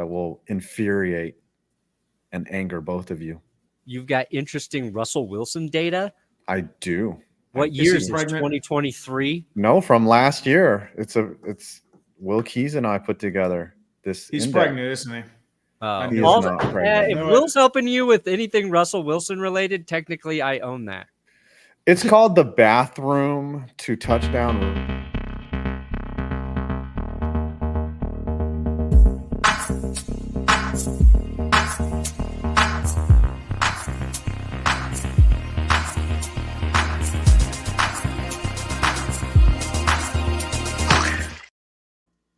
that will infuriate and anger both of you. You've got interesting Russell Wilson data? I do. What year is this? 2023? No, from last year. It's Will Keys and I put together this. He's index. pregnant, isn't he? He is not pregnant. If Will's helping you with anything Russell Wilson related, technically I own that. It's called the bathroom to touchdown.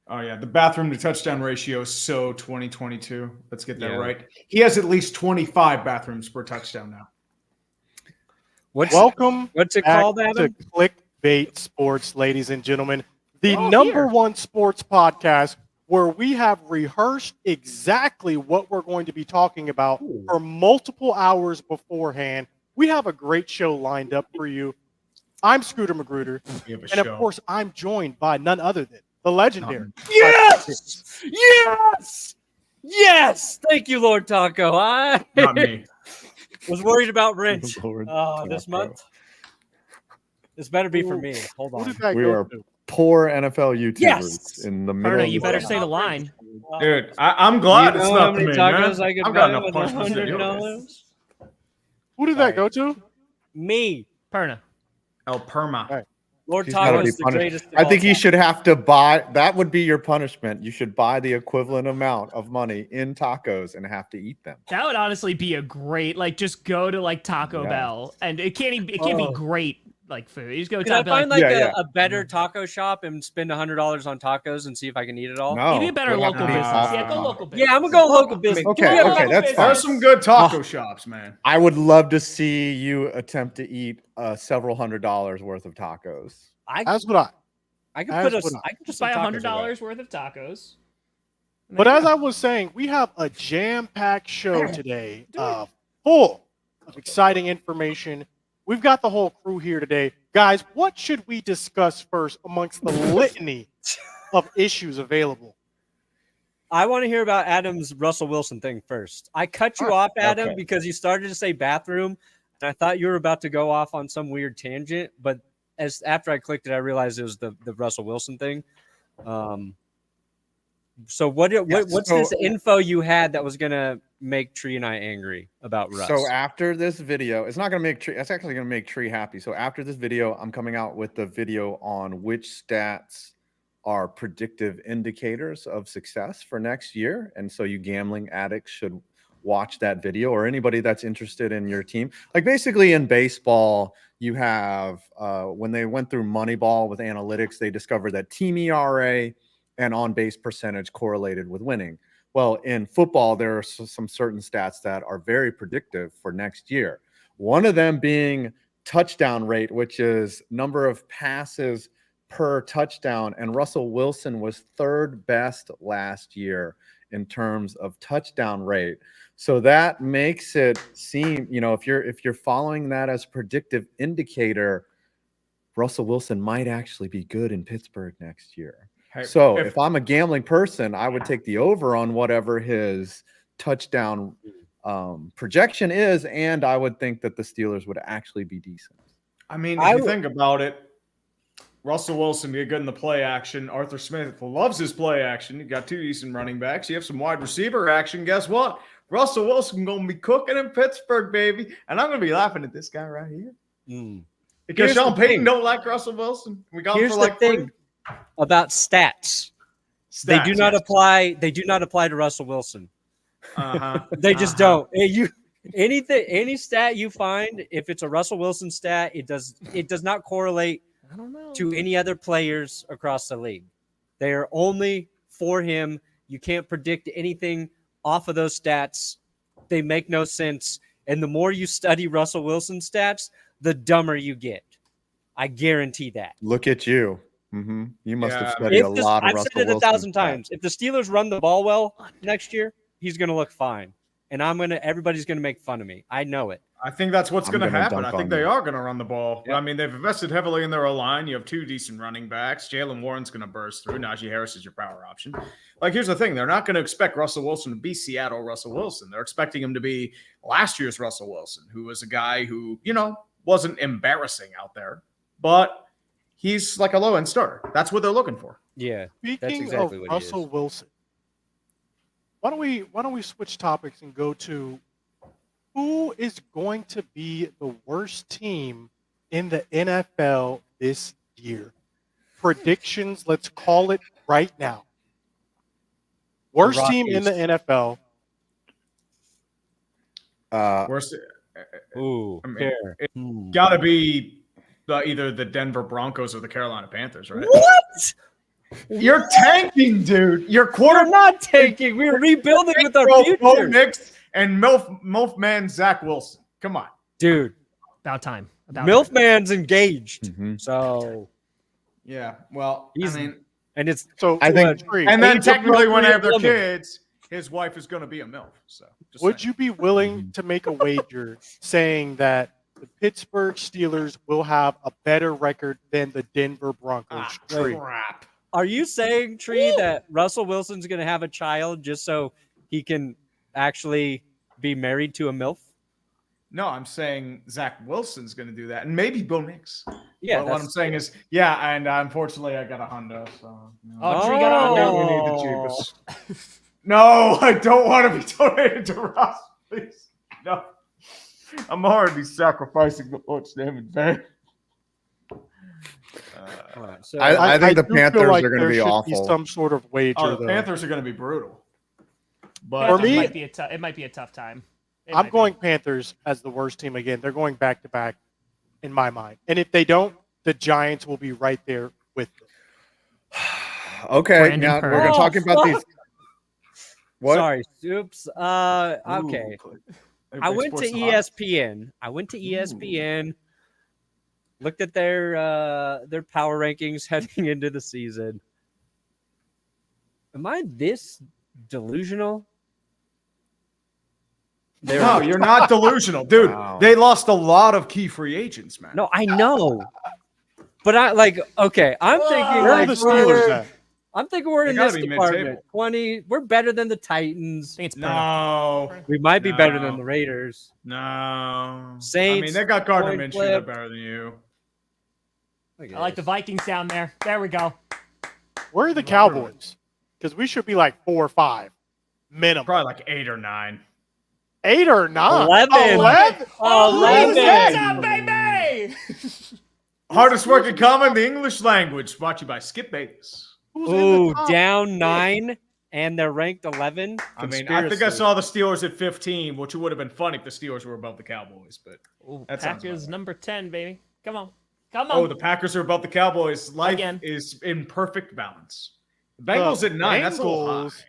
Oh, yeah. The bathroom to touchdown ratio is so 2022. Let's get that right. He has at least 25 bathrooms per touchdown now. What's it called, Adam? To Clickbait Sports, ladies and gentlemen. The number one sports podcast where we have rehearsed exactly what we're going to be talking about for multiple hours beforehand. We have a great show lined up for you. I'm Scooter Magruder. And, of course, I'm joined by none other than the legendary. Yes! Yes! Yes! Thank you, Lord Taco. Not me. Was worried about Rich. Taco. This month. This better be for me. Hold on. We are poor NFL YouTubers in the middle. You better say the line. Dude, I'm glad it's know not how many me, tacos man. I could I've buy got enough with punishments to deal with. $100? Who did that go to? Me. Perna. El Perma. Right. Lord He's gotta Taco be is the punished. greatest. I think you should have to buy. That would be your punishment. You should buy the equivalent amount of money in tacos and have to eat them. That would honestly be a great, just go to Taco Bell, and it can't be great food. You just go to Can I Taco Bell. find a better taco shop and spend $100 on tacos and see if I can eat it all? No, maybe a better local business. Yeah, go local business. Yeah, I'm gonna go local business. Okay, that's fine. There's some good taco shops, man. I would love to see you attempt to eat several $100s worth of tacos. That's what I can put Just buy $100 worth of tacos. But as I was saying, we have a jam-packed show today, full of exciting information. We've got the whole crew here today. Guys, what should we discuss first amongst the litany of issues available? I want to hear about Adam's Russell Wilson thing first. I cut you off, Adam, because you started to say bathroom, and I thought you were about to go off on some weird tangent, but after I clicked it, I realized it was the Russell Wilson thing. So what's this info you had that was gonna make Tree and I angry about Russ? So after this video, it's not gonna make Tree. It's actually gonna make Tree happy. So after this video, I'm coming out with the video on which stats are predictive indicators of success for next year, and so you gambling addicts should watch that video, or anybody that's interested in your team. Like basically in baseball, you have when they went through Moneyball with analytics, they discovered that team ERA and on-base percentage correlated with winning. Well, in football, there are some certain stats that are very predictive for next year. One of them being touchdown rate, which is number of passes per touchdown. And Russell Wilson was third best last year in terms of touchdown rate. So that makes it seem, if you're following that as predictive indicator, Russell Wilson might actually be good in Pittsburgh next year. So if I'm a gambling person, I would take the over on whatever his touchdown projection is, and I would think that the Steelers would actually be decent. I mean, if you think about it, Russell Wilson get good in the play action. Arthur Smith loves his play action. You got two decent running backs. You have some wide receiver action. Guess what? Russell Wilson going to be cooking in Pittsburgh, baby. And I'm going to be laughing at this guy right here. Because Sean Payton don't like Russell Wilson. We got him for like the thing about stats. They do not apply. They do not apply to Russell Wilson. They just don't. Any stat you find, if it's a Russell Wilson stat, it does not correlate to any other players across the league. They are only for him. You can't predict anything off of those stats. They make no sense. And the more you study Russell Wilson stats, the dumber you get. I guarantee that. Look at you. You must have studied a lot of Russell Wilson. I've said it 1,000 times. If the Steelers run the ball well next year, he's going to look fine. And everybody's going to make fun of me. I know it. I think that's what's I'm going to gonna happen. dunk I think on they you. are going to run the ball. Yep. I mean, they've invested heavily in their line. You have 2 decent running backs. Jalen Warren's going to burst through. Najee Harris is your power option. Like, here's the thing. They're not going to expect Russell Wilson to be Seattle Russell Wilson. They're expecting him to be last year's Russell Wilson, who was a guy who, wasn't embarrassing out there, but he's like a low-end starter. That's what they're looking for. Yeah, Speaking that's exactly of what he is. Russell Wilson, why don't we switch topics and go to who is going to be the worst team in the NFL this year? Predictions, let's call it right now. Worst team in the NFL. Worst, Ooh, I mean, fair. it's got to be either the Denver Broncos or the Carolina Panthers, right? What? You're tanking, dude. Your We're quarterback not taking. We're rebuilding with our Bo future, Nix and MILF man Zach Wilson. Come on, dude. About time. MILF man's engaged, Mhm. so yeah. Well, He's- I mean, and it's So I think- and then age technically when they have their appropriate kids, his wife is going to be a MILF. So, just would saying. you be willing to make a wager saying that the Pittsburgh Steelers will have a better record than the Denver Broncos? Tree? Crap. Are you saying, Tree, that Russell Wilson's going to have a child just so he can actually be married to a MILF? No, I'm saying Zach Wilson's going to do that, and maybe Bo Nix. Yeah, But what I'm saying is, and unfortunately, I got a Honda. So, Oh, Tree got a I Honda. knew we need the cheapest. No, I don't want to be donated to Ross, please. No. I'm already sacrificing the much damage, man. So I think the do feel Panthers like are going to there be should awful. some sort of wager. The though. Panthers are going to be brutal. But For Panthers me- it might be a tough time. It I'm might be. going Panthers as the worst team again. They're going back to back in my mind. And if they don't, the Giants will be right there with them. Okay, Brandon now Perk. we're going to talk about these. What? Sorry, oops. Okay. I went to Everybody sports ESPN. Looked at their power rankings heading into the season. Am I this delusional? No, you're not delusional, dude. Wow. They lost a lot of key free agents, man. No, I know. But I'm thinking Where are like the Steelers at? I'm thinking we're They in gotta this be department. mid-table. 20. We're better than the Titans. I think it's No, We might be better No. than the Raiders. no. Saints, I mean, they got Gardner coin Minshew. flip. They're better than you. I like the Vikings down there. There we go. Where are the Cowboys? Because we should be like 4 or 5 minimum. Probably like 8 or 9. 8 or 9. 11. 11? Oh, What's 11. up, baby? Hardest work in common, the English language. Brought to you by Skip Bates. Who's in the Ooh, top? down 9, and they're ranked 11. I mean, I think I saw the Steelers at 15, which would have been funny if the Steelers were above the Cowboys. But Ooh, That sounds Packers about right. number 10, baby. Come on. Come on. the Packers are above the Cowboys. Life Again. is in perfect balance. The Bengals at 9. That's a little high. Bengals.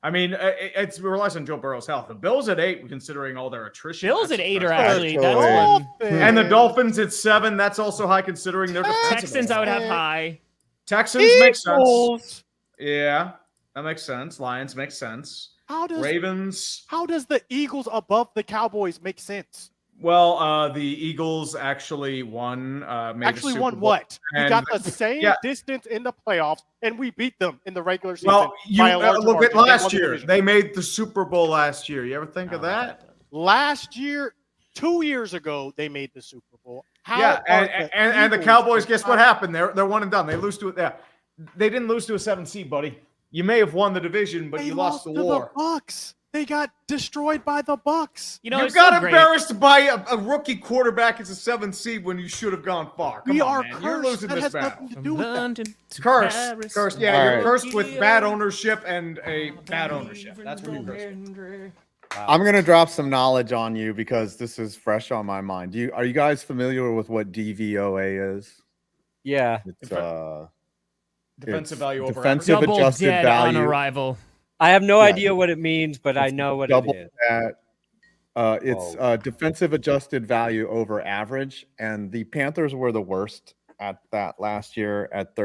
I mean, it relies on Joe Burrow's health. The Bills at 8, considering all their attrition. Bills that's at 8 are impressive. actually. Actually. That's one. And the Dolphins at 7. That's also high considering their defensive. Texans, I would have high. Texans makes sense. Eagles. Yeah, that makes sense. Lions makes sense. How does Ravens. the Eagles above the Cowboys make sense? Well, the Eagles actually won. Made the Actually Super won Bowl. what? We And- got the same yeah. distance in the playoffs, and we beat them in the regular season. Well, you by a large look margin. at They won last the year. division. They made the Super Bowl last year. You ever think of that? Last year, 2 years ago, they made the Super Bowl. How Yeah, are and the Eagles Cowboys. Guess what not- happened? They're one and done. They lose to it. Yeah, they didn't lose to a 7 seed, buddy. You may have won the division, but They you lost the to war. the Bucks. They got destroyed by the Bucks. You know, You it's got so great. embarrassed by a rookie quarterback as a 7 seed when you should have gone far. Come We on, are man. cursed. You're losing that this has battle. nothing to From do with that. London to Cursed. Paris. Cursed. Yeah, All you're right. cursed with bad ownership and a bad ownership. That's what you're cursed with. I'm going to drop some knowledge on you because this is fresh on my mind. Are you guys familiar with what DVOA is? Yeah. It's Defensive It's value over defensive average. Double adjusted dead on value. arrival. I have no Yeah. idea what it means, but I It's know what it double is. that. It's defensive adjusted value over average, and the Panthers were the worst at that last year at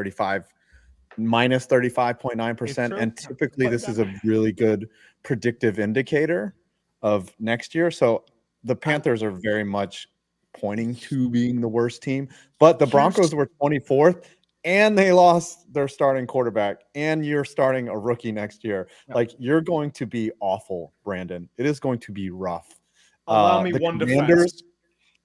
minus 35.9%. And typically, this is a really good predictive indicator of next year. So the Panthers are very much pointing to being the worst team, but the Broncos were 24th and they lost their starting quarterback, and you're starting a rookie next year. Yeah. Like, you're going to be awful, Brandon. It is going to be rough. Allow me one defense.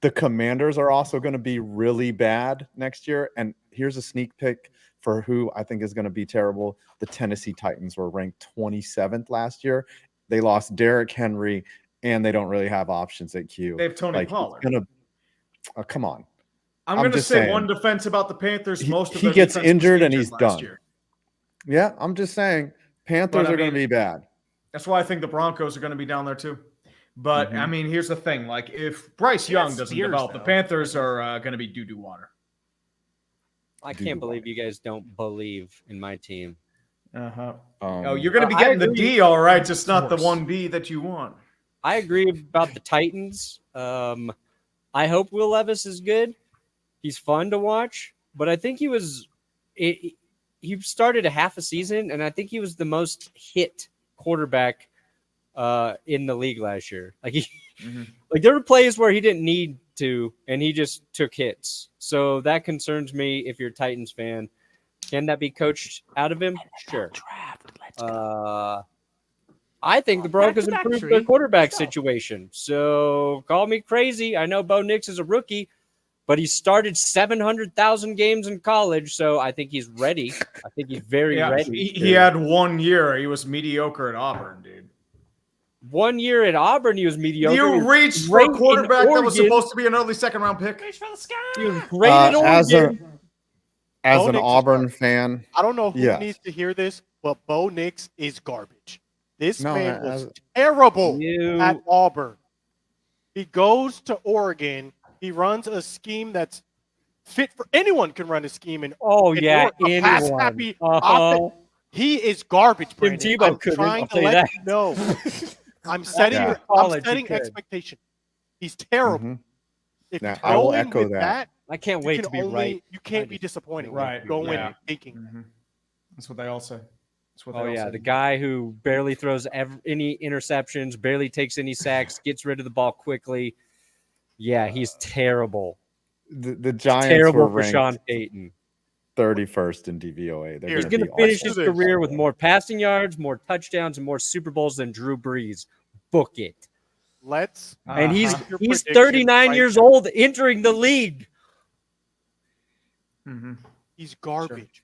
The Commanders are also going to be really bad next year. And here's a sneak peek for who I think is going to be terrible. The Tennessee Titans were ranked 27th last year. They lost Derrick Henry, and they don't really have options at Q. They have Tony Pollard. Come on. I'm going to say one defense about the Panthers. He gets injured and he's done. Year. Yeah, I'm just saying Panthers are going to be bad. That's why I think the Broncos are going to be down there too. But, I mean, here's the thing. Like, if Bryce Young doesn't develop, the Panthers are going to be doo-doo water. I can't believe you guys don't believe in my team. You're going to be getting the D, all right, just not the 1B that you want. I agree about the Titans. I hope Will Levis is good. He's fun to watch, but I think he started a half a season, and I think he was the most hit quarterback in the league last year. Like like there were plays where he didn't need to, and he just took hits. So that concerns me. If you're a Titans fan, can that be coached out of him? Sure. I think the Broncos improved their quarterback situation. So call me crazy. I know Bo Nix is a rookie, but he started 700,000 games in college, so I think he's ready. I think he's very ready. He had 1 year. He was mediocre at Auburn, dude. 1 year at Auburn, he was mediocre. You reached for a quarterback that was supposed to be an early second-round pick. Reach for the sky. He was great at Oregon. As an Auburn fan, I don't know who needs to hear this, but Bo Nix is garbage. This man was terrible at Auburn. He goes to Oregon. He runs a scheme that's fit for anyone. Can run a scheme in. Anyone. He is garbage. Tim Tebow couldn't. Trying to let you know. I'm setting expectation. He's terrible. If you're I will going echo with that. I can't wait to be right. You can't be disappointed. Right. Go in thinking. That's what they all say. The guy who barely throws any interceptions, barely takes any sacks, gets rid of the ball quickly. Yeah, he's terrible. The Giants terrible were for Sean Payton. 31st in DVOA. He's going to finish his career with more passing yards, more touchdowns, and more Super Bowls than Drew Brees. Book it. And he's 39 years old, entering the league. He's garbage.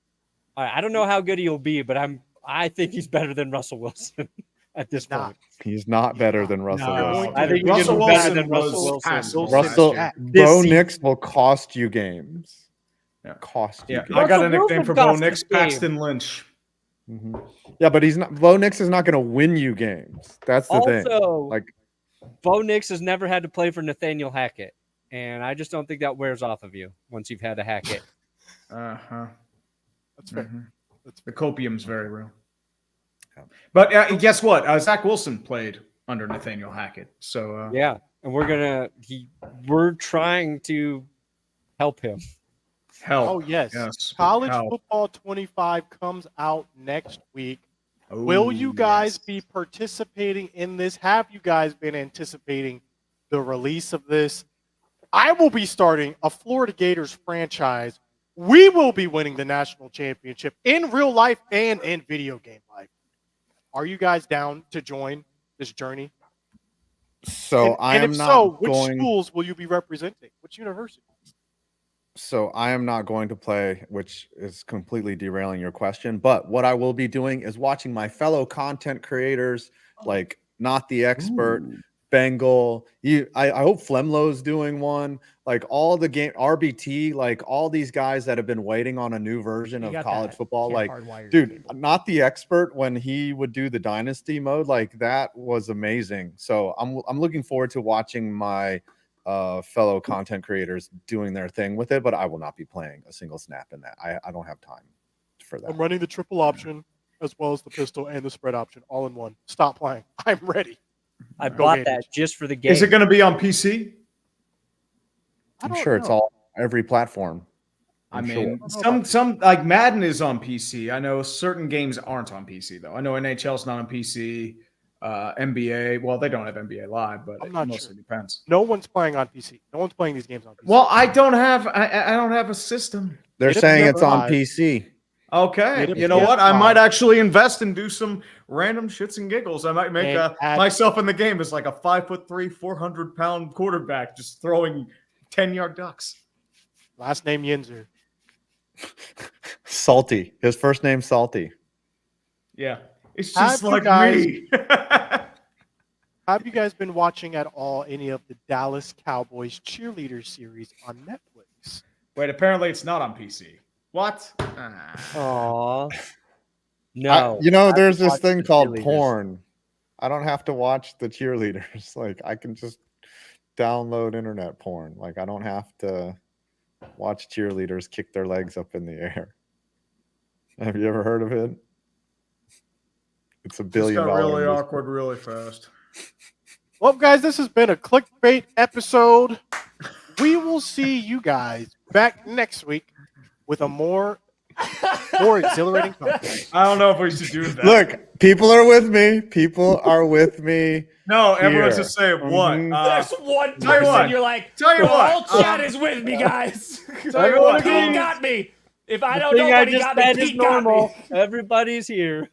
All right, I don't know how good he'll be, but I think he's better than Russell Wilson at this point. He's not better than Russell Wilson. I think Russell he's better than Russell Wilson. Bo Nix will cost you games. Cost you. I got a nickname for Bo Nix, Paxton Lynch. Yeah, but he's not. Bo Nix is not going to win you games. That's the thing. Like, Bo Nix has never had to play for Nathaniel Hackett, and I just don't think that wears off of you once you've had a Hackett. That's fair. The copium's very real. But guess what? Zach Wilson played under Nathaniel Hackett. So and we're trying to help him. Oh, yes. College Football 25 comes out next week. Will you guys be participating in this? Have you guys been anticipating the release of this? I will be starting a Florida Gators franchise. We will be winning the national championship in real life and in video game life. Are you guys down to join this journey? So which schools will you be representing? Which university? So I am not going to play, which is completely derailing your question. But what I will be doing is watching my fellow content creators, like Not the Expert, Bengal. I hope Flemlo's doing one. Like all the game RBT, like all these guys that have been waiting on a new version of college football. Like, dude, Not the Expert, when he would do the dynasty mode, like that was amazing. So I'm looking forward to watching my fellow content creators doing their thing with it, but I will not be playing a single snap in that. I don't have time for that. I'm running the triple option as well as the pistol and the spread option all in one. Stop playing. I'm ready. I bought that just for the game. Is it going to be on PC? I'm sure it's all every platform. I mean, some like Madden is on PC. I know certain games aren't on PC though. I know NHL's not on PC. NBA. Well, they don't have NBA Live, but I'm it not mostly sure. depends. No one's playing on PC. No one's playing these games on PC. Well, I don't have a system. They're Get a saying it's on PS5. PC. Okay, Get a you know what? I PS5. might actually invest and do some random shits and giggles. I might make And add- myself in the game as like a 5'3", 400-pound quarterback just throwing 10-yard ducks. Last name Yinzer. Salty. His first name's Salty. Yeah, it's Have just you like guys- me. Have you guys been watching at all any of the Dallas Cowboys cheerleader series on Netflix? Wait, apparently it's not on PC. What? Aw. No. There's this watched thing the called cheerleaders. porn. I don't have to watch the cheerleaders. Like, I can just download internet porn. Like, I don't have to watch cheerleaders kick their legs up in the air. Have you ever heard of it? It's $1 Just billion. got really awkward really fast. Well, guys, this has been a clickbait episode. We will see you guys back next week with a more exhilarating content. I don't know if we should do that. Look, people are with me. People are with me. No, everyone's Here. just saying what? Mhm. There's one tell you person what. you're like, Tell you the what. whole chat is with me, guys. Tell you what. He got me. If I don't Thing know I what he just got me, said is Pete got normal. me. Everybody's here.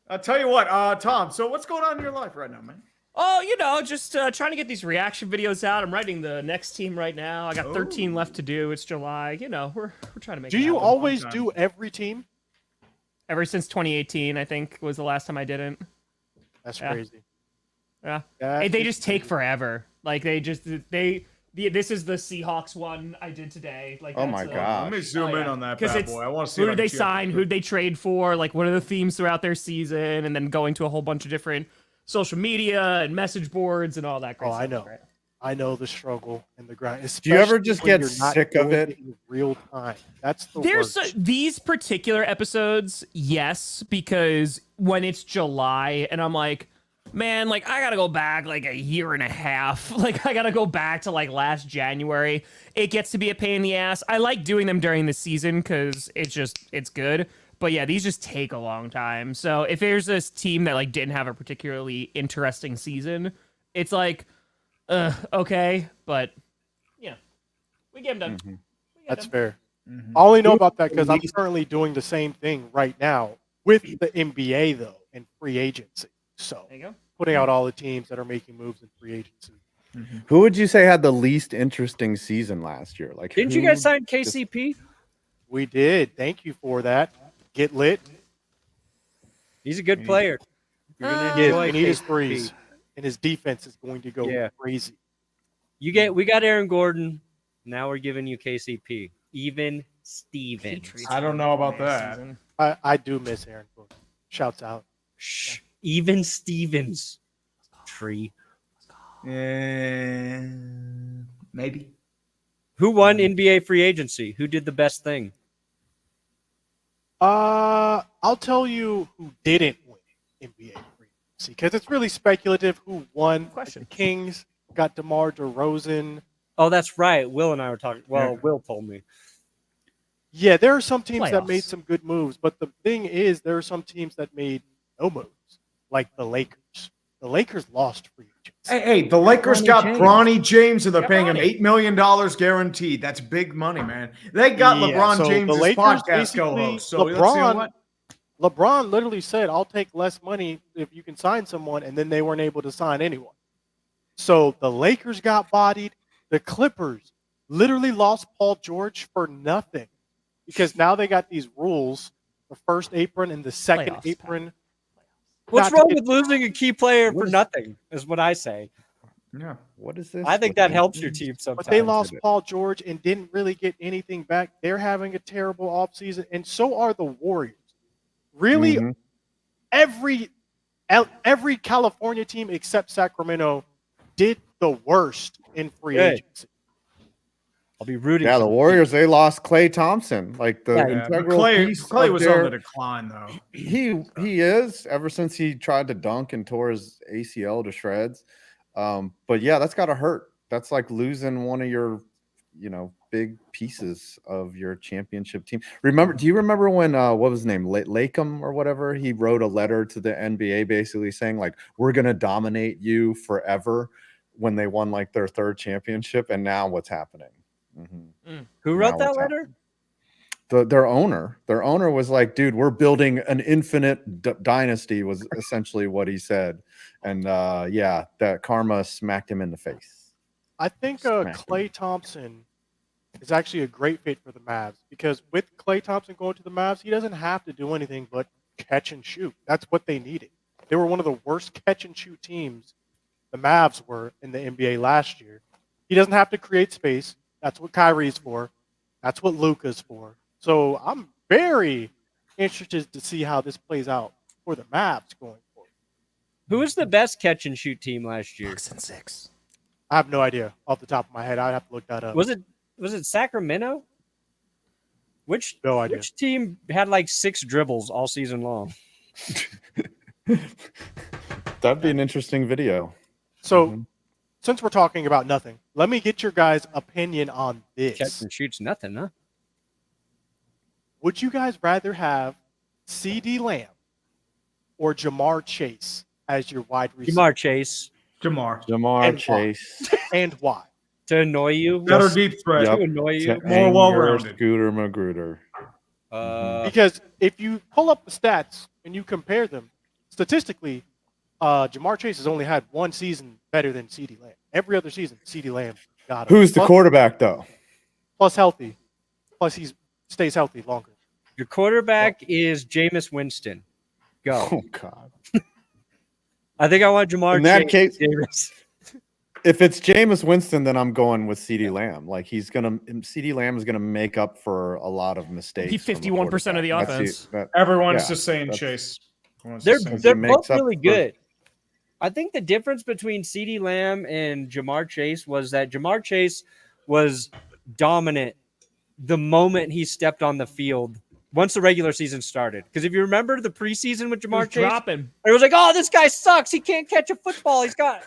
I'll tell you what, Tom. So what's going on in your life right now, man? Oh, just trying to get these reaction videos out. I'm writing the next team right now. I got 13 left to do. It's July. We're trying to make. Do it you happen. always do every team? Ever since 2018, I think was the last time I didn't. That's Yeah. crazy. Yeah. That They is just take crazy. forever. Like this is the Seahawks one I did today. Like Oh my that's, God. Let me zoom Oh, in yeah. on that 'Cause bad it's- boy. I want to see Who if I did they can see sign? Who did they trade for? Like, what are the themes throughout their season? And then going to a whole bunch of different social media and message boards and all that great Oh, stuff. I know. Right? I know the struggle and the grind. Do you ever especially just when get you're not sick of doing it? in real time? That's the There's worst. these particular episodes, yes, because when it's July and I'm like, man, like I gotta go back like a year and a half. Like I gotta go back to like last January. It gets to be a pain in the ass. I like doing them during the season because it's good. But yeah, these just take a long time. So if there's this team that like didn't have a particularly interesting season, it's like, okay, but yeah, we get them done. Mhm. We get That's them. fair. Mhm. I only know about that because I'm currently doing the same thing right now with the NBA though and free agency. So There you go. putting out all the teams that are making moves in free agency. Who would you say had the least interesting season last year? Like, Didn't you who guys sign just- KCP? We did. Thank you for that. Get lit. He's a good player. You're gonna Yes, enjoy we need his KCP. threes, and his defense is going to go Yeah. crazy. We got Aaron Gordon. Now we're giving you KCP. Even Stevens. I don't know about that. Season. I do miss Aaron Gordon. Shouts out. Shh. Even Stevens. Tree. Maybe. Who won NBA free agency? Who did the best thing? I'll tell you who didn't win NBA free agency because it's really speculative who won. Question. The Kings got DeMar DeRozan. Oh, that's right. Will and I were talking. Well, Will told me. Yeah, there are some teams that made Playoffs. some good moves, but the thing is, there are some teams that made no moves, like the Lakers. The Lakers lost free agents. Hey, the Lakers Bronny got James. Bronny James, and they're Got paying him Bronny. $8 million guaranteed. That's big money, man. They got Yeah, LeBron so the James' Lakers podcast basically- co-host. So let's see LeBron- what. LeBron literally said, "I'll take less money if you can sign someone," and then they weren't able to sign anyone. So the Lakers got bodied. The Clippers literally lost Paul George for nothing because now they got these rules: the first apron and the second Playoffs, apron. What's Not to wrong get- with losing a key player What for is- nothing? Is what I say. Yeah. What is this? I think with that the- helps your team sometimes. But they lost Paul George and didn't really get anything back. They're having a terrible offseason, and so are the Warriors. Really, Mhm. every California team except Sacramento did the worst in free Good. agency. I'll be rooting. Yeah, for the them. Warriors, they lost Klay Thompson. Like the Yeah, Yeah, but integral piece Clay of was their- on the decline, though. He is ever since he tried to dunk and tore his ACL to shreds. But yeah, that's got to hurt. That's like losing one of your, big pieces of your championship team. Do you remember when what was his name, Lakem or whatever? He wrote a letter to the NBA basically saying like, we're gonna dominate you forever, when they won like their 3rd championship. And now what's happening? Who wrote that letter? Their owner was like, dude, we're building an infinite dynasty, was essentially what he said. And yeah, that karma smacked him in the face. I think Klay Thompson is actually a great fit for the Mavs, because with Klay Thompson going to the Mavs, he doesn't have to do anything but catch and shoot. That's what they needed. They were one of the worst catch and shoot teams, the Mavs were, in the NBA last year. He doesn't have to create space. That's what Kyrie's for. That's what Luka's for. So I'm very interested to see how this plays out for the Mavs going forward. Who was the best catch and shoot team last year? Bucks and 6. I have no idea off the top of my head. I'd have to look that up. Was it Sacramento? No idea. Which team had like 6 dribbles all season long? That'd be an interesting video. So, since we're talking about nothing, let me get your guys' opinion on this. Catch and shoot's nothing, huh? Would you guys rather have CeeDee Lamb or Jamar Chase as your wide receiver? Jamar Chase. Jamar And Chase. And why? To annoy you? Better deep threat. Yep. To annoy you? More well-rounded. Scooter Magruder. Because if you pull up the stats and you compare them, statistically, Jamar Chase has only had 1 season better than CeeDee Lamb. Every other season, CeeDee Lamb got him. Who's the quarterback, though? Plus healthy. Plus he stays healthy longer. Your quarterback is Jameis Winston. Go. Oh, God. I think I want Jamar In that Chase. case, if it's Jameis Winston, then I'm going with CeeDee Lamb. Like CeeDee Lamb is gonna make up for a lot of mistakes. He 51% of the offense. Everyone's Yeah, just saying that's- Chase. They're He makes both up really for- good. I think the difference between CeeDee Lamb and Jamar Chase was that Jamar Chase was dominant the moment he stepped on the field once the regular season started. Because if you remember the preseason with Jamar Chase, Dropping. it was like, oh, this guy sucks. He can't catch a football. He's got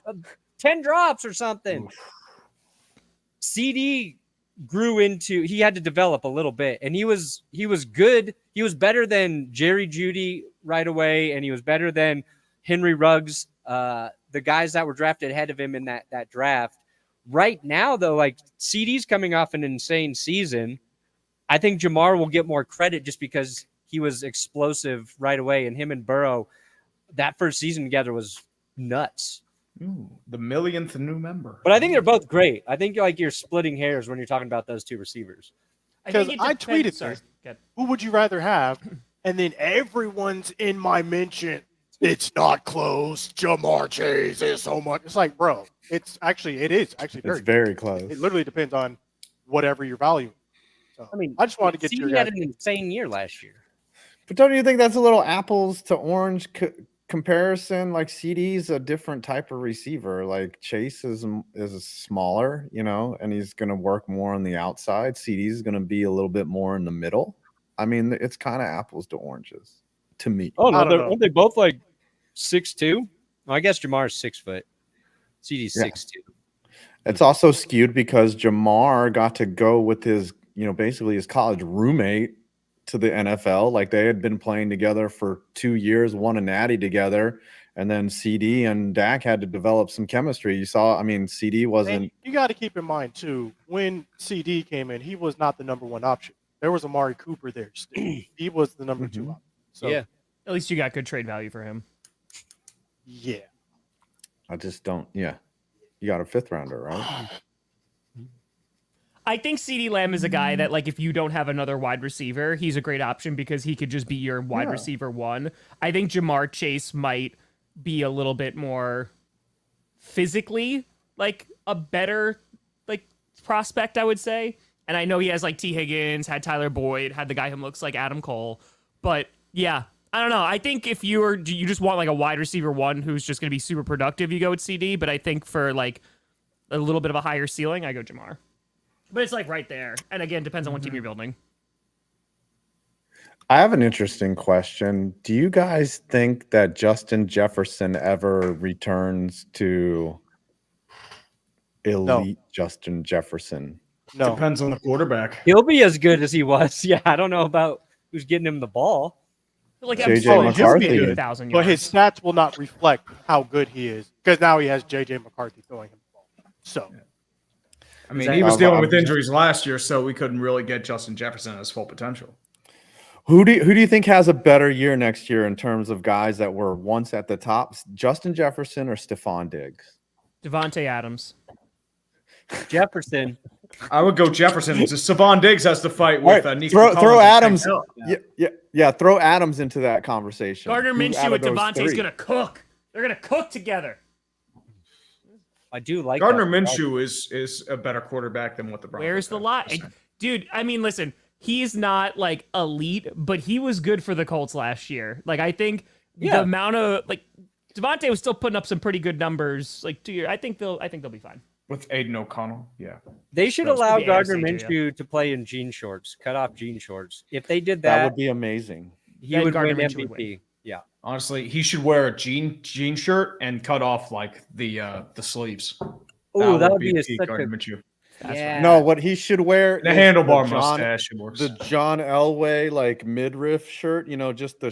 10 drops or something. CD grew into, he had to develop a little bit, and he was good. He was better than Jerry Jeudy right away, and he was better than Henry Ruggs, the guys that were drafted ahead of him in that draft. Right now, though, like CD's coming off an insane season. I think Jamar will get more credit just because he was explosive right away, and him and Burrow, that first season together was nuts. Ooh, the millionth new member. But I think they're both great. I think like you're splitting hairs when you're talking about those two receivers. Because think it I depends- tweeted sorry, this. go ahead. Who would you rather have? And then everyone's in my mention. It's not close. Jamar Chase is so much. It's like, bro, it is actually It's very close. It literally depends on whatever your value. So, I mean, I just wanted to get CD your had guys. an insane year last year. But don't you think that's a little apples to orange comparison? Like CD's a different type of receiver. Like Chase is smaller, and he's going to work more on the outside. CD's going to be a little bit more in the middle. I mean, it's kind of apples to oranges to me. Oh I no, don't know. aren't they both like 6'2"? Well, I guess Jamar's 6 foot. CD's Yeah. 6'2". It's also skewed because Jamar got to go with his, basically his college roommate to the NFL. Like they had been playing together for 2 years, won a natty together, and then CD and Dak had to develop some chemistry. You saw, CD wasn't. And you got to keep in mind too, when CD came in, he was not the number one option. There was Amari Cooper there. Still. He was the number two option. So, Yeah. At least you got good trade value for him. yeah. I just don't. Yeah, you got a 5th rounder, right? I think CeeDee Lamb is a guy that, like, if you don't have another wide receiver, he's a great option because he could just be your wide receiver one. I think Jamar Chase might be a little bit more physically, like, a better, like, prospect, I would say. And I know he has, like, T. Higgins, had Tyler Boyd, had the guy who looks like Adam Cole. But, yeah, I don't know. I think if you just want, like, a wide receiver one who's just going to be super productive, you go with CD. But I think for, like, a little bit of a higher ceiling, I go Jamar. But it's like right there. And again, depends on what team you're building. I have an interesting question. Do you guys think that Justin Jefferson ever returns to elite Justin Jefferson? No. Depends on the quarterback. He'll be as good as he was. Yeah, I don't know about who's getting him the ball. Like JJ absolutely McCarthy. 1,000 But yards. his stats will not reflect how good he is because now he has J.J. McCarthy throwing him the ball. So, I mean, that- he was dealing I'm with just- injuries last year, so we couldn't really get Justin Jefferson at his full potential. Who do you think has a better year next year in terms of guys that were once at the top? Justin Jefferson or Stephon Diggs? Devontae Adams. Jefferson. I would go Jefferson. Savon Diggs has to fight All with right, Nico throw Collins and Adams. Tank Hill. Yeah. Throw Adams into that conversation. Gardner Who Minshew out and of those Devontae's three? gonna cook. They're gonna cook together. I do like Gardner that. Minshew is a better quarterback than what the Broncos. Where's the have. lie? Dude, I mean, listen, he's not like elite, but he was good for the Colts last year. Like, I think the amount of like Devontae was still putting up some pretty good numbers. Like 2 years, I think they'll be fine. With Aiden O'Connell? Yeah. They should That's allow the Gardner AFC, Minshew to play in jean shorts, cut off jean shorts. If they did That that, would be amazing. he Then would Gardner win Minshew would MVP. Yeah. Honestly, he should wear a jean shirt and cut off like the sleeves. Oh, that would be peak such Gardner a Minshew. yeah. No, what he should wear The is handlebar John- mustache works. the John Elway like midriff shirt, just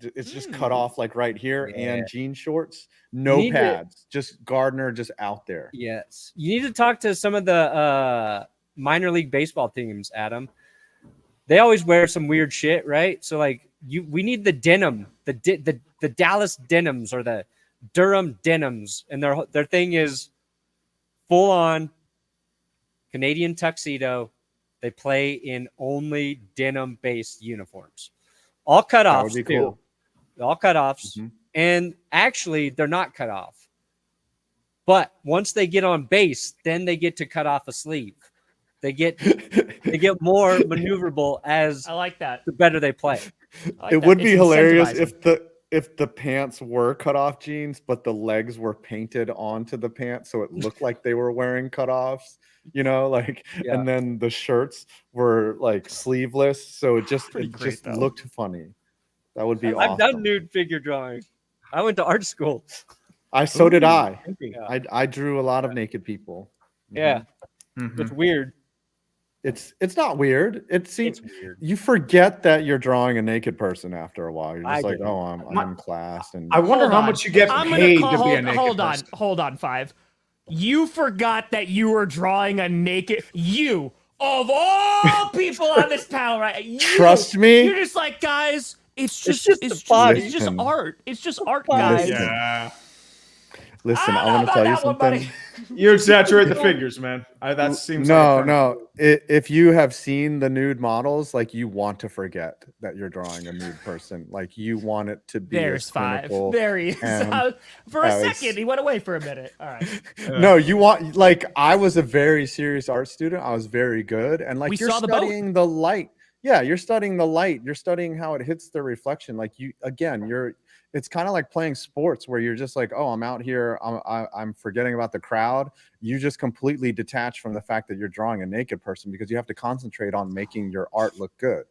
it's just cut off like right here and jean shorts, no need to- pads, just Gardner just out there. Yes. You need to talk to some of the minor league baseball teams, Adam. They always wear some weird shit, right? So like we need the denim, the Dallas denims or the Durham denims, and their thing is full on Canadian tuxedo. They play in only denim based uniforms. All cut That offs would be too. cool. All cut offs. Mhm. And actually they're not cut off. But once they get on base, then they get to cut off a sleeve. They get more maneuverable as I like that. the better they play. I like It that. would be It's hilarious incentivizing. if the pants were cut off jeans, but the legs were painted onto the pants, so it looked like they were wearing cutoffs. Yeah. And then the shirts were like sleeveless, so it just Pretty great, though. looked funny. That would be I've awesome. done nude figure drawing. I went to art school. So did I. Yeah. I drew a lot of naked people. Yeah. Mhm. It's weird. It's not weird. It seems It's weird. you forget that you're drawing a naked person after a while. You're just I like, do. oh, I'm in class, and I wonder Hold how on. much you get I'm paid gonna to be a naked person. Hold on, 5. You forgot that you were drawing a naked you of all people on this panel, right? You, Trust me. You're just like, guys, it's just just the body. it's just Listen. art. It's just art, Listen. guys. Yeah. listen, I I don't want know to tell you about that one, something. buddy. You exaggerate the figures, man. That seems like No. If you have seen the nude models, like you want to forget that you're drawing a nude person. Like you want it to be There's as 5. clinical. There he is. and For a as- second, he went away for a minute. All right. No, you want like I was a very serious art student. I was very good, and like We you're saw the boat. studying the light. Yeah, you're studying the light. You're studying how it hits the reflection. Like it's kind of like playing sports where you're just like, oh, I'm out here. I'm forgetting about the crowd. You just completely detach from the fact that you're drawing a naked person because you have to concentrate on making your art look good.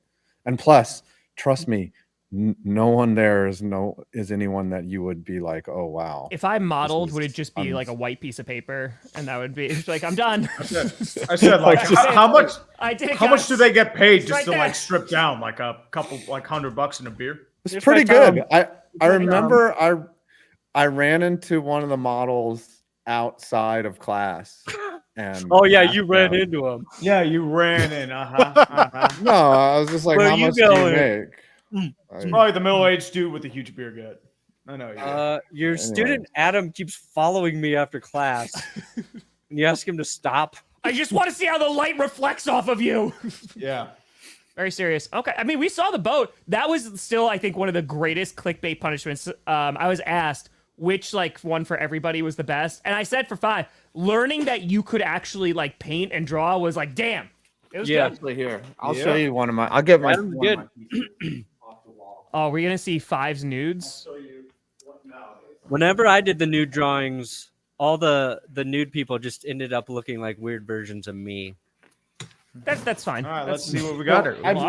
And plus, trust me, no one there is anyone that you would be like, oh wow. If I modeled, is would it just be like a white piece of paper, and that would be it's like I'm done. I said like how much I did it. how much guys. do they get paid It's just right to there. like strip down like a couple like $100 in a beer? It's Here's pretty my Tom. good. I remember I ran into one of the models outside of class. And Oh yeah, asked you ran them- into him. Yeah, you ran in. Uh-huh. No, I was just like, Where how you much do you going? make? It's probably the middle-aged dude with the huge beer gut. I know you. Your student Adam keeps following me after class. And you ask him to stop. I just want to see how the light reflects off of you. Yeah. Very serious. Okay. I mean, we saw the boat. That was still, I think, one of the greatest clickbait punishments. I was asked which one for everybody was the best, and I said for 5. Learning that you could actually paint and draw was like, damn. It was good. Actually, here I'll show you one of my. I'll get my. Adam's one of good. my pieces off the wall. Oh, we're gonna see 5's nudes. Whenever I did the nude drawings, all the nude people just ended up looking like weird versions of me. That's fine. All right, let's see what we got here. I drew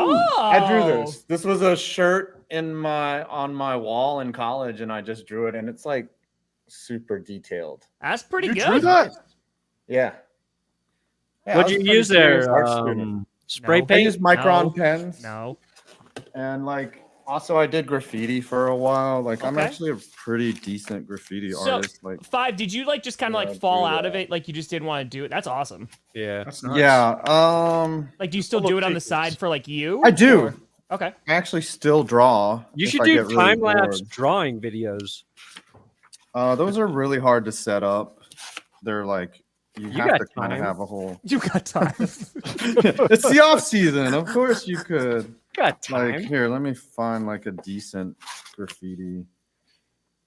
Oh. this. This was a shirt on my wall in college, and I just drew it, and it's like super detailed. That's pretty You good. drew that? Yeah. Yeah, I What'd was you pretty use there? serious art student. Spray No. I paint? used Micron No. pens. No. And like also I did graffiti for a while. Like I'm Okay. actually a pretty decent graffiti So, artist. Like 5, did you like just kind of Yeah, like fall do out of that. it? Like you just didn't want to do it? That's awesome. Yeah. That's nice. yeah, Like, do you still Full of do it on the secrets. side for like you? I do. Or- Okay. I actually still draw. You if should I do get really time lapse bored. drawing videos. Those are really hard to set up. They're like you have got to kind of time. have a whole. You got time. It's the off season. Of course you could. Got time. Like here, let me find like a decent graffiti.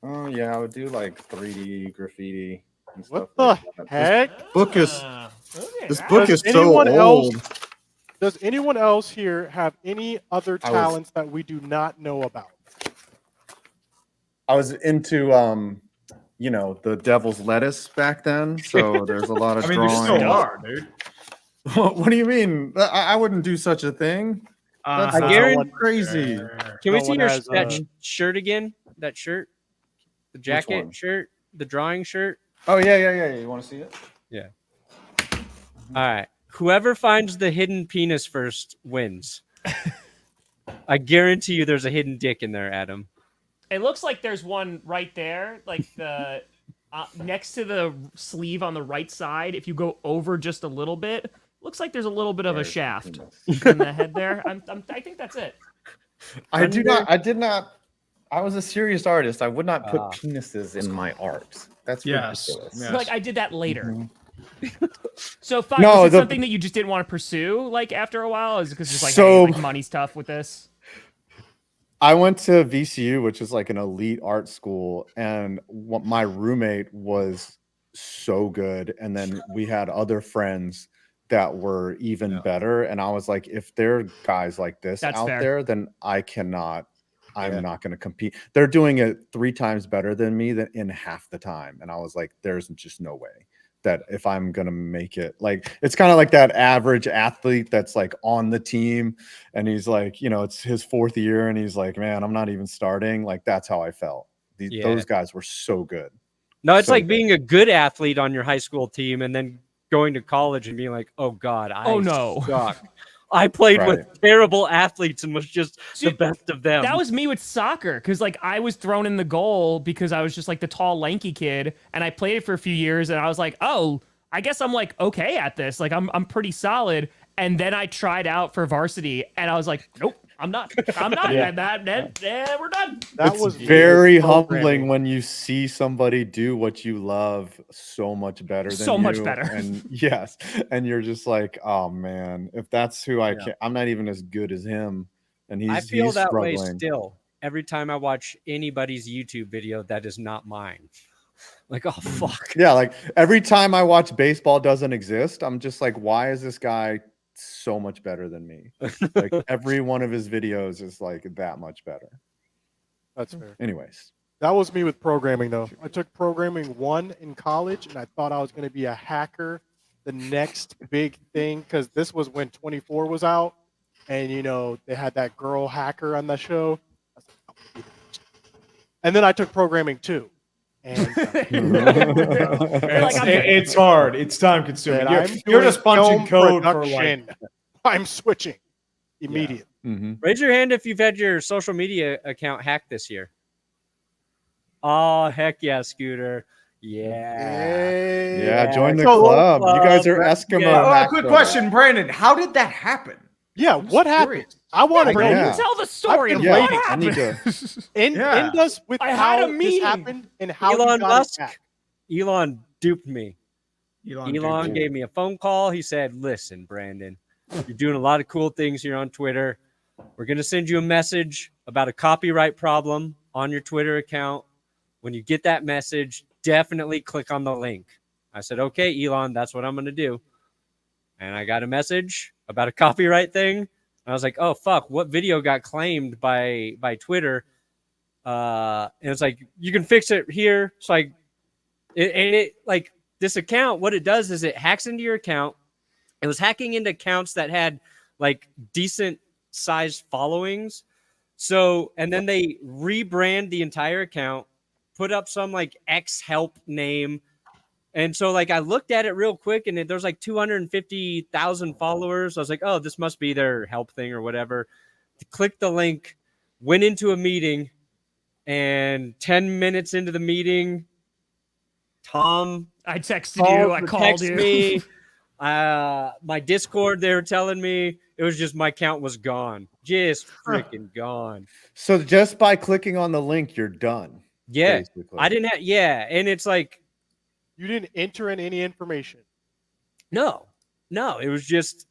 Oh yeah, I would do like 3D graffiti. And stuff What the like that. heck? Book is Okay, this that- book Does is so anyone else- old. Does anyone else here have any other I was- talents that we do not know about? I was into you know, the devil's lettuce back then. So there's a lot of I mean, you drawing. still are, dude. What do you mean? I wouldn't do such a thing. That's I guarantee- so crazy. Can we No see one your has, shirt again? That shirt, the jacket one? shirt, the drawing shirt. Oh yeah. You want to see it? All right. Whoever finds the hidden penis first wins. I guarantee you, there's a hidden dick in there, Adam. It looks like there's one right there, like the next to the sleeve on the right side. If you go over just a little bit, looks like there's a little bit of a There's the shaft penis. in the head there. I think that's it. I did not. I was a serious artist. I would not put Ah. penises in my art. That's Yes. ridiculous. Yes. Like I did that later. Mhm. So, 5, No, was it the- something that you just didn't want to pursue, like after a while? Is it because just like, So- hey, like money's tough with this? I went to VCU, which is like an elite art school, and my roommate was so good. And then we had other friends that were even better. And I was like, if there are guys like this That's out fair. there, then I cannot. I'm not going to compete. They're doing it 3 times better than me than in half the time. And I was like, there's just no way that if I'm going to make it, like, it's kind of like that average athlete that's like on the team and he's like, you know, it's his 4th year and he's like, man, I'm not even starting. Like, that's how I felt. Yeah. Those guys were so good. No, it's So like good. being a good athlete on your high school team and then going to college and being like, oh God, Oh, no. suck. I played Right. with terrible athletes and was just See, the best of them. That was me with soccer because like I was thrown in the goal because I was just like the tall, lanky kid, and I played it for a few years, and I was like, oh, I guess I'm like okay at this. Like I'm pretty solid. And then I tried out for varsity, and I was like, nope, I'm not. I'm not. Yeah. We're done. That It's was me very with humbling programming. when you see somebody do what you love so much better than So much you, better. and yes, and you're just like, oh man, if that's who I can, I'm not even as good as him, and I he's feel that struggling. way still every time I watch anybody's YouTube video that is not mine. Like, oh fuck. Yeah, like every time I watch baseball doesn't exist, I'm just like, why is this guy so much better than me? Like every one of his videos is like that much better. That's fair. Anyways, That was me with programming, though. I took programming 1 in college, and I thought I was going to be a hacker, the next big thing, because this was when 24 was out, and you know they had that girl hacker on the show. I was like, "I'm gonna be that." And then I took programming 2, and Like, It's hard. It's time consuming. said, You're doing just punching film code for like. production. I'm switching immediately. Mhm. Raise your hand if you've had your social media account hacked this year. Oh, heck yeah, Scooter. Yeah. Yeah, join the So- club. You guys are Club, Eskimo. yeah. Oh, hack quick club. question, Brandon. How did that happen? Yeah, I'm what just happened? curious. I want to Yeah, know. yeah. this. Tell the story. I've Of been what waiting. I need happened. to. End Yeah. us with I had how a this meeting. happened and how you Elon got Musk. it back. Elon duped me. Elon Dude. gave me a phone call. He said, listen, Brandon, you're doing a lot of cool things here on Twitter. We're going to send you a message about a copyright problem on your Twitter account. When you get that message, definitely click on the link. I said, okay, Elon, that's what I'm going to do. And I got a message about a copyright thing. And I was like, oh, fuck, what video got claimed by Twitter? And it's like, you can fix it here. So like this account, what it does is it hacks into your account. It was hacking into accounts that had like decent sized followings. So, and then they rebrand the entire account, put up some like X help name, And so like I looked at it real quick and there's like 250,000 followers. I was like, oh, this must be their help thing or whatever. Clicked the link, went into a meeting, and 10 minutes into the meeting, Tom I texted you. I called you. Me. My Discord, they were telling me it was just my account was gone. Just freaking gone. So just by clicking on the link, you're done. Yeah. Basically. I didn't have, yeah. And it's like, You didn't enter in any information. no, it was just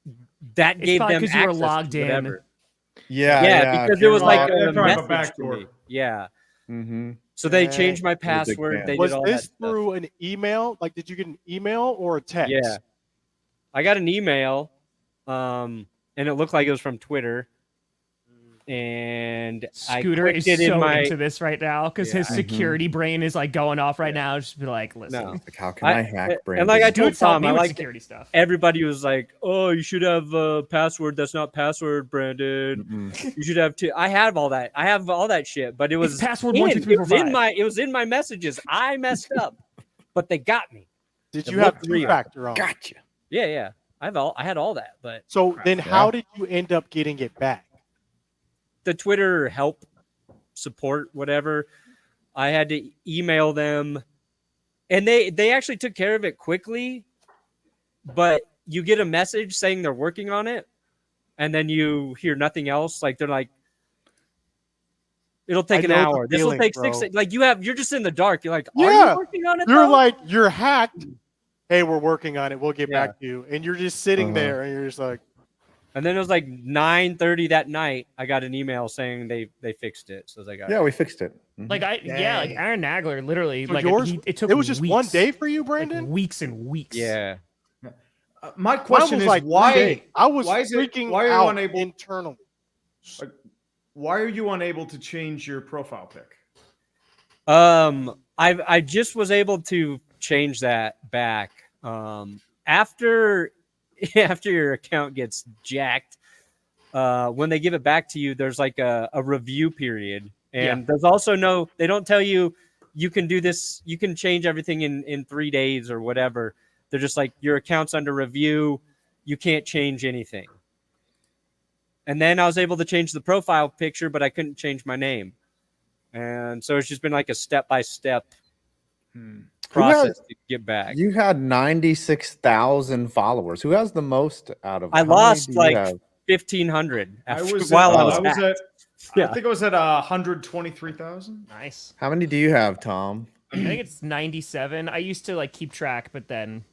that It's gave probably them because you were access logged to in. whatever. Yeah, because if it was you're like logged- a They probably have a message to backdoor. me. Yeah. Mm-hmm. So they Dang. changed my You're a big password. fan. They Was did all this that stuff. through an email? Like, did you get an email or a text? Yeah. I got an email, and it looked like it was from Twitter. And Scooter I is clicked it so in my. into this right now because his Mhm. security brain is like going off right now. Just be like, listen, No. Like, how can I hack Brandon? And like I dude, told help Tom, me I with like security stuff. everybody was like, "Oh, you should have a password that's not password, Brandon. Mm-mm. You should have two." I have all that. I have all that shit, but it was password in, 1 2 3 it 4 was in 5. my it was in my messages. I messed up, but they got me. Did It you have looked real. two-factor on? Gotcha. Yeah. I had all that, but So then, Yeah. how did you end up getting it back? the Twitter help support whatever, I had to email them, and they actually took care of it quickly. But you get a message saying they're working on it, and then you hear nothing else. Like they're like, it'll take I an know the hour. This will feeling, take bro. 6. Like you're just in the dark. You're like, are Yeah. you working on it? You're though? like, you're hacked. Hey, we're working on it. We'll get Yeah. back to you. And you're just sitting Uh-huh. there, and you're just like, And then it was like 9:30 that night. I got an email saying they fixed it. So I was like, all right. Yeah, we fixed it. Mhm. Like like Dang. Aaron Nagler literally So like yours- it took it was just weeks, one day for you, like Brandon? weeks and weeks. Yeah. My Mine question was is like 3 why? days. I was why is it- freaking why are you out unable- internally. Why are you unable to change your profile pic? I just was able to change that back. After your account gets jacked, when they give it back to you, there's like a review period, and there's also they don't tell you you can do this, you can change everything in 3 days or whatever. They're just like, your account's under review, you can't change anything. And then I was able to change the profile picture, but I couldn't change my name. And so it's just been like a step-by-step process to get back. You had 96,000 followers. Who has the most out of? I how many lost do you like have? 1,500 I after, was while at, I was I was hacked. at Yeah. I think I was at 123,000. Nice. How many do you have, Tom? I think it's 97. I used to like keep track, but then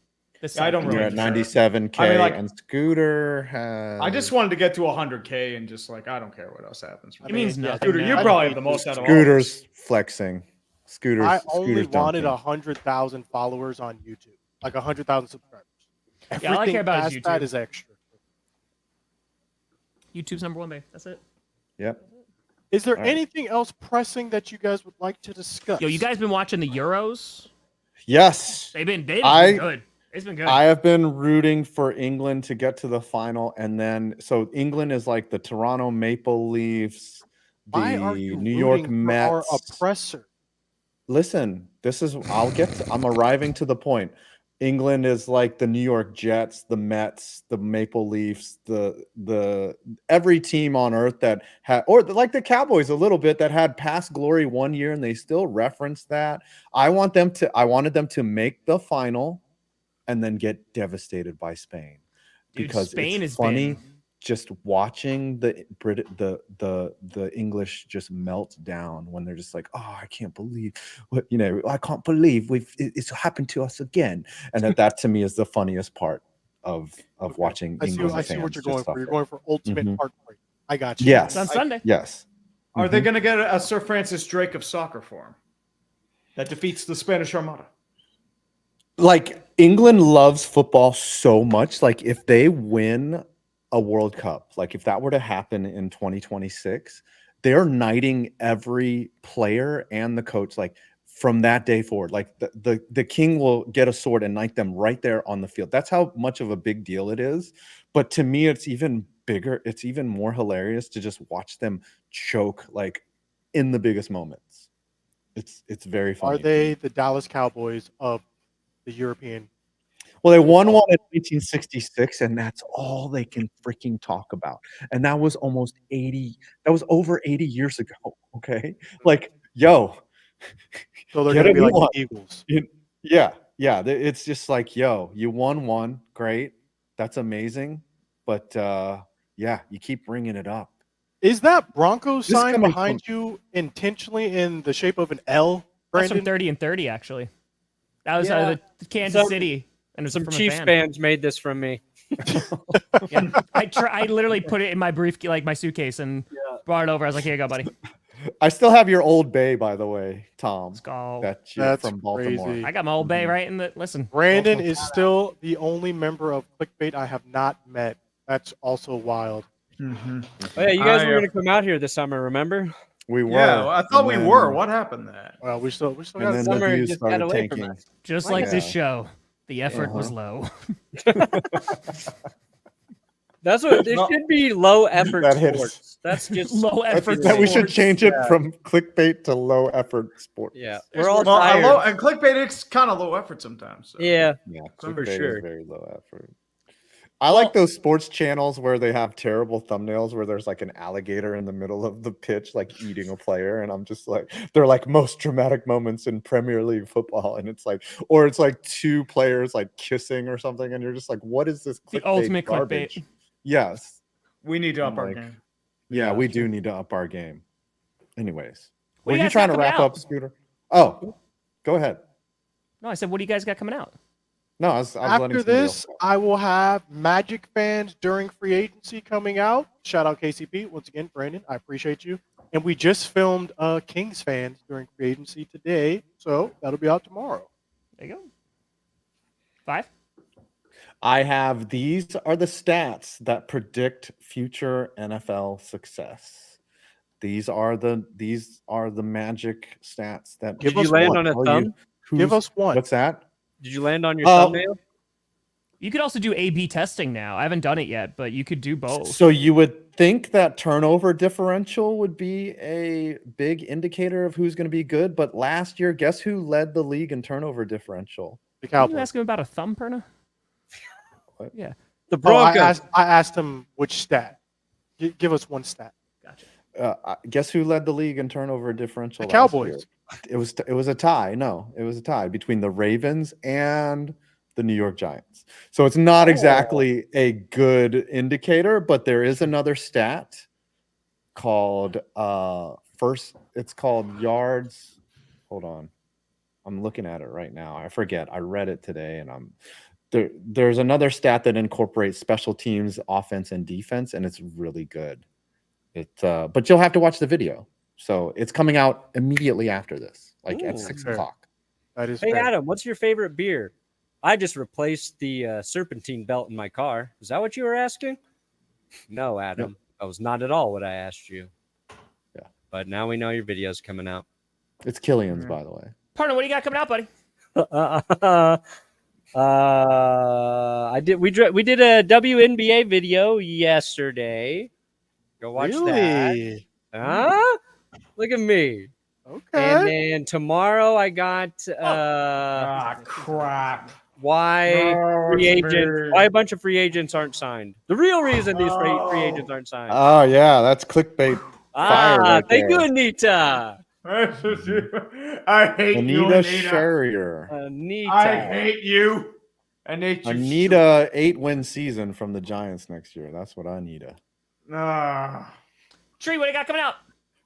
this I don't You're really at care. 97K, I mean, like- and Scooter has. I just wanted to get to 100K and just like I don't care what else happens. It means yeah, nothing. Scooter, you now. probably have the most out of all. Scooter's flexing. Scooter's. I only Scooter's wanted dunking. 100,000 followers on YouTube, like 100,000 subscribers. all I Everything care about is past that YouTube. is extra. YouTube's #1, babe. That's it. Yep. Is there All right. anything else pressing that you guys would like to discuss? Yo, you guys been watching the Euros? Yes. They've been good. It's been good. I have been rooting for England to get to the final, and then so England is like the Toronto Maple Leafs, Why are the you New York rooting for our Mets. oppressor? Listen, I'm arriving to the point. England is like the New York Jets, the Mets, the Maple Leafs, the every team on earth that had, or like the Cowboys a little bit, that had past glory one year and they still reference that. I wanted them to make the final and then get devastated by Spain. Dude, Because Spain it's has funny been just watching the English just melt down when they're just like, oh, I can't believe what, I can't believe it's happened to us again. And that to me is the funniest part of Okay. watching I England see what fans you're just going for. You're suffer. going for ultimate Mhm. heartbreak. I got you. Yes. It's on Sunday. Yes. Are they Mhm. going to get a Sir Francis Drake of soccer for him that defeats the Spanish Armada? Like, England loves football so much. Like, if they win a World Cup, like if that were to happen in 2026, they're knighting every player and the coach, like from that day forward. Like the king will get a sword and knight them right there on the field. That's how much of a big deal it is. But to me, it's even bigger. It's even more hilarious to just watch them choke like in the biggest moments. It's very funny. Are they the Dallas Cowboys of the European. Well, they won one in 1966, and that's all they can freaking talk about. And that was almost 80. That was over 80 years ago. Okay, like yo, So they're get going a to be new like one. the Eagles. Yeah. It's just like yo, you won one, great, that's amazing, but yeah, you keep bringing it up. Is that Broncos This is sign coming behind you intentionally in the shape of an L, That's from Brandon? 30 and 30, actually. That was Yeah. the Kansas Some- City. And it's Some from a Chiefs fan. fans made this from me. Yeah. I literally put it in my like my suitcase and brought it over. I was like, here you go, buddy. I still have your Old Bay, by the way, Tom. Let's go. That's from Baltimore. crazy. I got my Old Bay right in the listen. Brandon Also- is still the only member of Clickbait I have not met. That's also wild. Mm-hmm. Oh, yeah, you guys were going to come out here this summer, remember? We were. Yeah, I thought and we then- were. What happened then? Well, we still And got then summer the views just got started away from tanking. us. Just Like like this that. show, the effort was low. That's what it No. should be. Low effort That hit sports. That's just Low effort. That we should sports. change it from clickbait to low effort sports. Yeah, we're all Well, tired. and clickbait, it's kind of low effort sometimes. So. Yeah, Yeah, For clickbait sure. is very low effort. I like those sports channels where they have terrible thumbnails where there's like an alligator in the middle of the pitch, like eating a player. And I'm just like, they're like most dramatic moments in Premier League football. And it's like, or it's like two players like kissing or something. And you're just like, what is this? The clickbait ultimate garbage? clickbait. Yes. We need to up our Like- game. Yeah, we do need to up our game. Anyways, What were do you you guys trying got to coming wrap out? up, Scooter? Oh, go ahead. No, I said, what do you guys got coming out? No, I was letting After somebody this, else go. I will have Magic fans during free agency coming out. Shout out KCP. Once again, Brandon, I appreciate you. And we just filmed Kings fans during free agency today. So that'll be out tomorrow. There you go. 5. I have these are the stats that predict future NFL success. These are the magic stats that Did you land on a tell thumb? you Give us one. What's that? Did you land on your Oh. thumbnail? You could also do A/B testing now. I haven't done it yet, but you could do both. So you would think that turnover differential would be a big indicator of who's going to be good, but last year, guess who led the league in turnover differential? The Can you Cowboys. ask him about a thumb, Perna? What? Yeah, The Oh, I Broncos. asked him which stat. Give us one stat. gotcha. Guess who led the league in turnover differential? The last Cowboys. year? It was a tie. No, it was a tie between the Ravens and the New York Giants. So it's not exactly a good indicator, but there is another stat called it's called yards. Hold on. I'm looking at it right now. I forget. I read it today and there's another stat that incorporates special teams, offense and defense, and it's really good. But you'll have to watch the video. So it's coming out immediately after this, like at Ooh. 6 Fair. o'clock. That is Hey, fair. Adam, what's your favorite beer? I just replaced the serpentine belt in my car. Is that what you were asking? No, Adam. That was not at all what I asked you. Yeah. But now we know your video's coming out. It's Killian's, by the way. Partner, what do you got coming out, buddy? We did a WNBA video yesterday. Go watch that. Really? Huh? Look at me. And Okay. then tomorrow I got Crap. why No, free it's agents very- why a bunch of free agents aren't signed. The real reason these free agents aren't signed. Oh yeah, that's clickbait. fire right Thank you, there. Anita. I hate you, Anita Anita. Sherrier. Anita. I hate you. I hate you. Anita 8-win season from the Giants next year. That's what I need. Tree, what do you got coming out?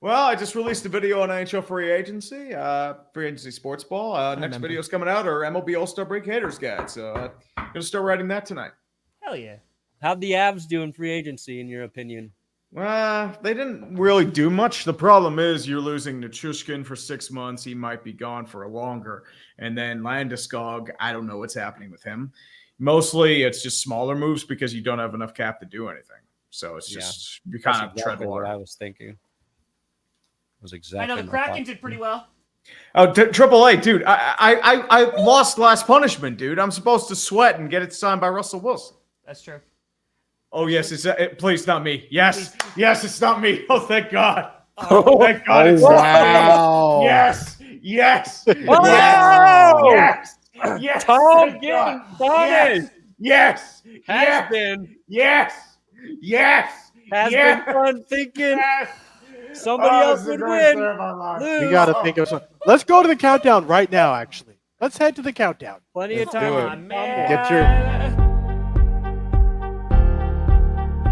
Well, I just released a video on NHL free agency, sports ball. Next remember. video's coming out, or MLB All-Star Break Haters Guide. So I'm gonna start writing that tonight. Hell yeah. How'd the Avs do in free agency, in your opinion? They didn't really do much. The problem is you're losing Nichushkin for 6 months. He might be gone for longer. And then Landeskog, I don't know what's happening with him. Mostly it's just smaller moves because you don't have enough cap to do anything. So it's just you kind That's of tread exactly what water. I was thinking. It was exactly. I know the my Kraken thought. did pretty well. Oh, Triple A, dude! I lost last punishment, dude. I'm supposed to sweat and get it signed by Russell Wilson. That's true. Oh yes, please not me. Yes, it's not me. Oh thank God. Oh, Thank God, Oh it's not me. wow! Yes, yes, Oh! yes. Yes. Tom thank getting God. punished. Yes. Has been. Yes. Yes. Has yes. been fun thinking Yes. somebody Oh, else this is would the greatest day win. of my life. Lose. We got to think of something. Let's go to the countdown right now, actually. Let's head to the countdown. Plenty of Let's time. do to it. calm Man. Get your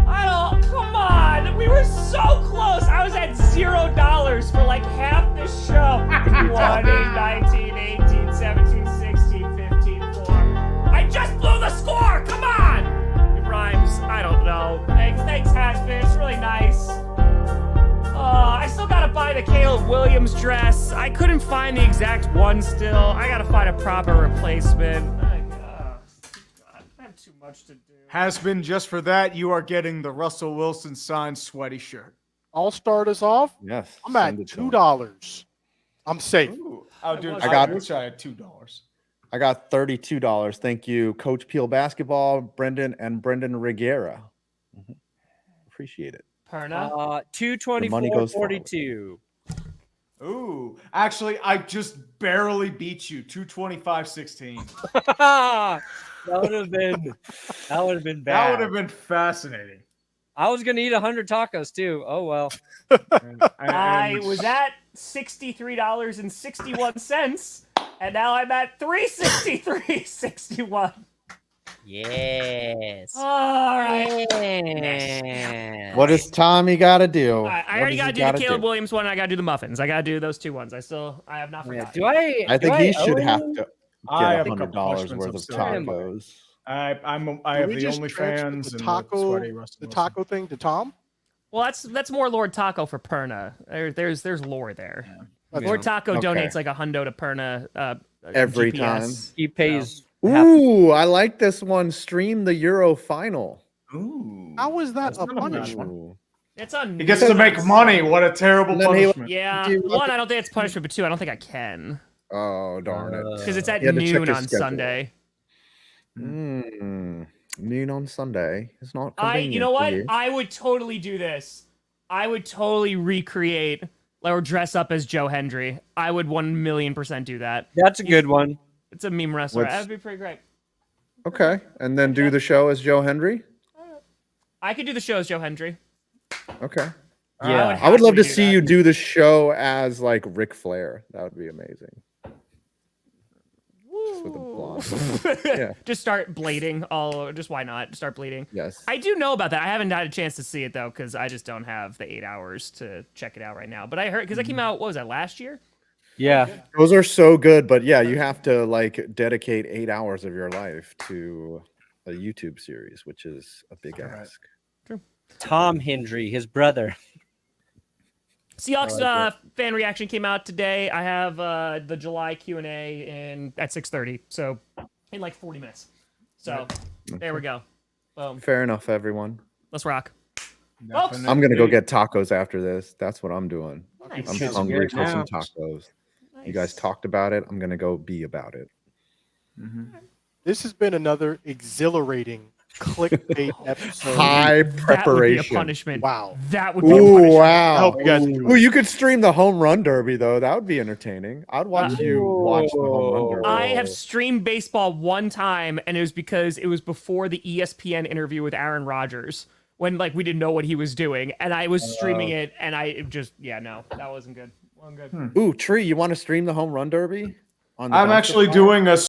I don't. Come on. We were so close. I was at $0 for like half the show. 1, 8, 19, 18, 17, 16, 15, 4. I just blew the score. Come on. It rhymes. I don't know. Thanks, Hasbin. It's really nice. I still gotta buy the Caleb Williams dress. I couldn't find the exact one still. I gotta find a proper replacement. God, I have too much to do. Has been just for that. You are getting the Russell Wilson signed sweaty shirt. I'll start us off. yes. I'm at send it to 'em. $2. I'm safe. Ooh, oh, dude, I wish I had $2. I got $32. Thank you, Coach Peel Basketball, Brendan and Brendan Rigera. Appreciate it. Perna. The money goes forward. 224.42. Ooh, actually, I just barely beat you. 225.16. That would have been bad. That would have been fascinating. I was gonna eat 100 tacos too. Oh well. I was at $63.61, and now I'm at $363.61. Yes. All right. Yes. What does Tommy got to do? All right, I already got to do the Caleb Williams one. I got to do the muffins. I got to do those two ones. I have not forgotten. Do I? I think he should have to I get have a couple $100 questions worth of upstairs. tacos. I Can have we the just OnlyFans transfer and the the taco, sweaty Russell the Wilson. taco thing to Tom? Well, that's more Lord Taco for Perna. There's lore there. That's Lord Taco Okay. donates like $100 to Perna Every GPS. time. He pays. Ooh, I like this one. Stream the Euro final. Ooh. How is that That's a not a bad punishment? Ooh. It's on. He gets to make money. What a terrible And then he- punishment. Yeah. Do you want One, I don't think it's punishment, but two, I don't think I can Oh, darn it. because it's at He had to check noon his on schedule. Sunday. Noon on Sunday. It's not You convenient know for what? you. I would totally do this. I would totally recreate or dress up as Joe Hendry. I would 1,000,000% do that. That's a good one. It's a meme wrestler. What's- That would be pretty great. Okay. And then do the show as Joe Hendry? I could do the show as Joe Hendry. Okay. Yeah. I would love to happily do see that. you do the show as like Ric Flair. That would be amazing. Just with a blonde. Yeah. Just start bleeding all over. Just why not? Start bleeding. Yes. I do know about that. I haven't had a chance to see it though, because I just don't have the 8 hours to check it out right now. But I heard because it came out. What was that, last year? Yeah. Those are so good, but yeah, you have to like dedicate 8 hours of your life to a YouTube series, which is a big ask. Tom Hendry, his brother. Seahawks fan reaction came out today. I have the July Q&A at 6:30, so in like 40 minutes. So there we go. Boom. Fair enough, everyone. Let's rock. Definitely. I'm gonna go get tacos after this. That's what I'm doing. Nice. I'm Shit's hungry good for some now. tacos. You guys talked about it. I'm gonna go be about it. This has been another exhilarating clickbait episode. High That would be a preparation. punishment. Wow. That would be a Ooh, punishment. I wow. hope you guys enjoy Ooh, you could stream the home run derby though. That would be entertaining. I'd watch you watch the home run derby. I have streamed baseball one time, and it was because it was before the ESPN interview with Aaron Rodgers when like we didn't know what he was doing, and I was streaming it, and I just no, that wasn't good. Wasn't good. Ooh, Tree, you want to stream the home run derby? On the I'm dumpster actually fire? doing a